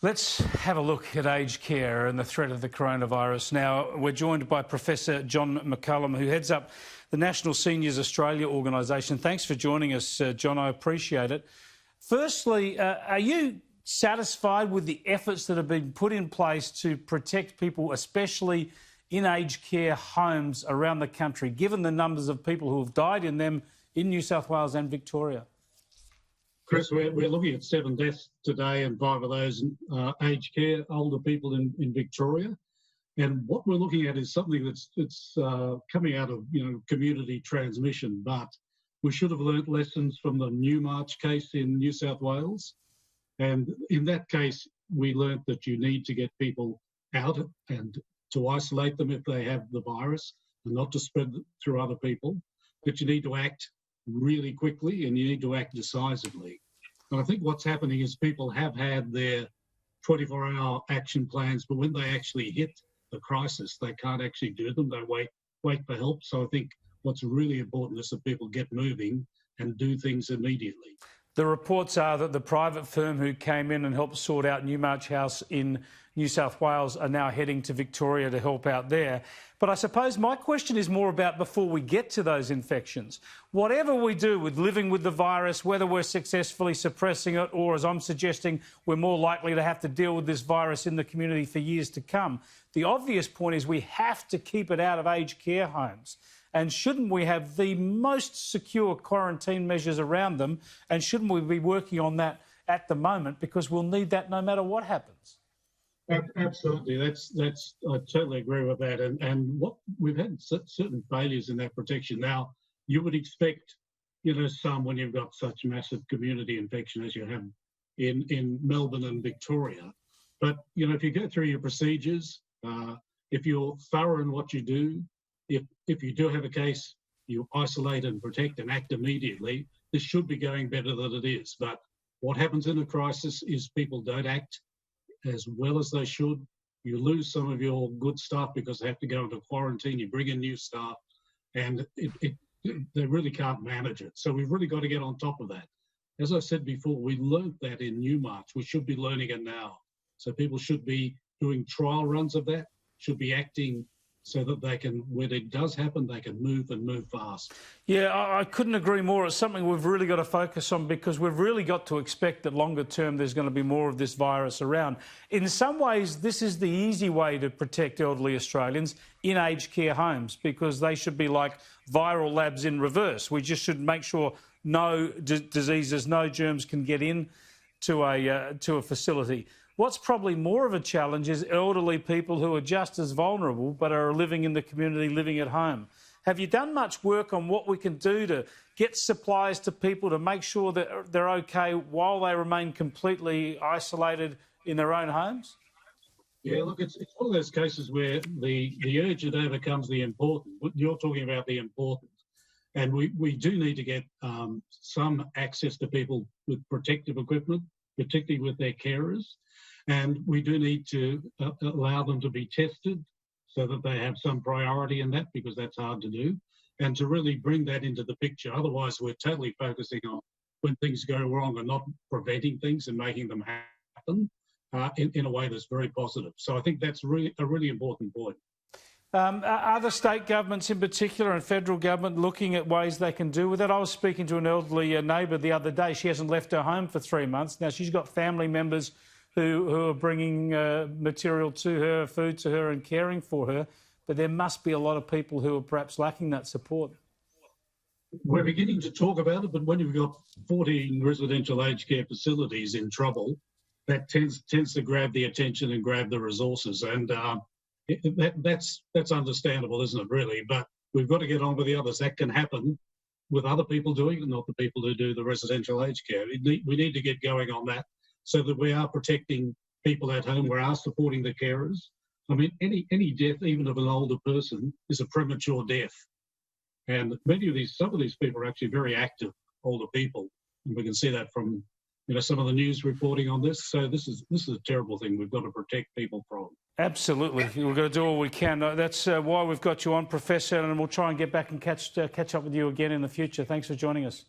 Let's have a look at aged care and the threat of the coronavirus. Now, we're joined by Professor John McCallum, who heads up the National Seniors Australia organisation. Thanks for joining us, John. I appreciate it. Firstly, are you satisfied with the efforts that have been put in place to protect people, especially in aged care homes around the country, given the numbers of people who have died in them in New South Wales and Victoria? Chris, we're looking at 7 deaths today, and 5 of those aged care, older people in Victoria. And what we're looking at is something that's coming out of community transmission. But we should have learnt lessons from the Newmarch case in New South Wales. And in that case, we learnt that you need to get people out and to isolate them if they have the virus, and not to spread it through other people. But you need to act really quickly, and you need to act decisively. And I think what's happening is people have had their 24-hour action plans, but when they actually hit the crisis, they can't actually do them. They wait for help. So I think what's really important is that people get moving and do things immediately. The reports are that the private firm who came in and helped sort out Newmarch House in New South Wales are now heading to Victoria to help out there. But I suppose my question is more about before we get to those infections. Whatever we do with living with the virus, whether we're successfully suppressing it or, as I'm suggesting, we're more likely to have to deal with this virus in the community for years to come, the obvious point is we have to keep it out of aged care homes. And shouldn't we have the most secure quarantine measures around them? And shouldn't we be working on that at the moment, because we'll need that no matter what happens? Absolutely, that's I totally agree with that. And what we've had certain failures in that protection. Now, you would expect, some when you've got such massive community infection as you have in Melbourne and Victoria. But if you go through your procedures, if you're thorough in what you do, if you do have a case, you isolate and protect and act immediately, this should be going better than it is. But what happens in a crisis is people don't act as well as they should. You lose some of your good staff because they have to go into quarantine. You bring in new staff, and they really can't manage it. So we've really got to get on top of that. As I said before, we learnt that in Newmarch. We should be learning it now. So people should be doing trial runs of that, should be acting so that they can, when it does happen, they can move and move fast. Yeah, I couldn't agree more. It's something we've really got to focus on, because we've really got to expect that longer term there's going to be more of this virus around. In some ways, this is the easy way to protect elderly Australians in aged care homes, because they should be like viral labs in reverse. We just should make sure no diseases, no germs can get in to a facility. What's probably more of a challenge is elderly people who are just as vulnerable but are living in the community, living at home. Have you done much work on what we can do to get supplies to people to make sure that they're okay while they remain completely isolated in their own homes? Yeah, look, it's one of those cases where the urgent overcomes the important. You're talking about the important. And we do need to get some access to people with protective equipment, particularly with their carers. And we do need to allow them to be tested so that they have some priority in that, because that's hard to do, and to really bring that into the picture. Otherwise, we're totally focusing on when things go wrong and not preventing things and making them happen in a way that's very positive. So I think that's a really important point. Are the state governments in particular and federal government looking at ways they can do with it? I was speaking to an elderly neighbour the other day. She hasn't left her home for 3 months. Now, she's got family members who are bringing material to her, food to her and caring for her, but there must be a lot of people who are perhaps lacking that support. We're beginning to talk about it, but when you've got 14 residential aged care facilities in trouble, that tends to grab the attention and grab the resources, and that's understandable, isn't it, really? But we've got to get on with the others. That can happen with other people doing it, not the people who do the residential aged care. We need to get going on that, so that we are protecting people at home, we are supporting the carers. I mean, any death, even of an older person, is a premature death. And some of these people are actually very active older people. And we can see that from, some of the news reporting on this. So this is a terrible thing we've got to protect people from. Absolutely. We've got to do all we can. That's why we've got you on, Professor, and we'll try and get back and catch up with you again in the future. Thanks for joining us.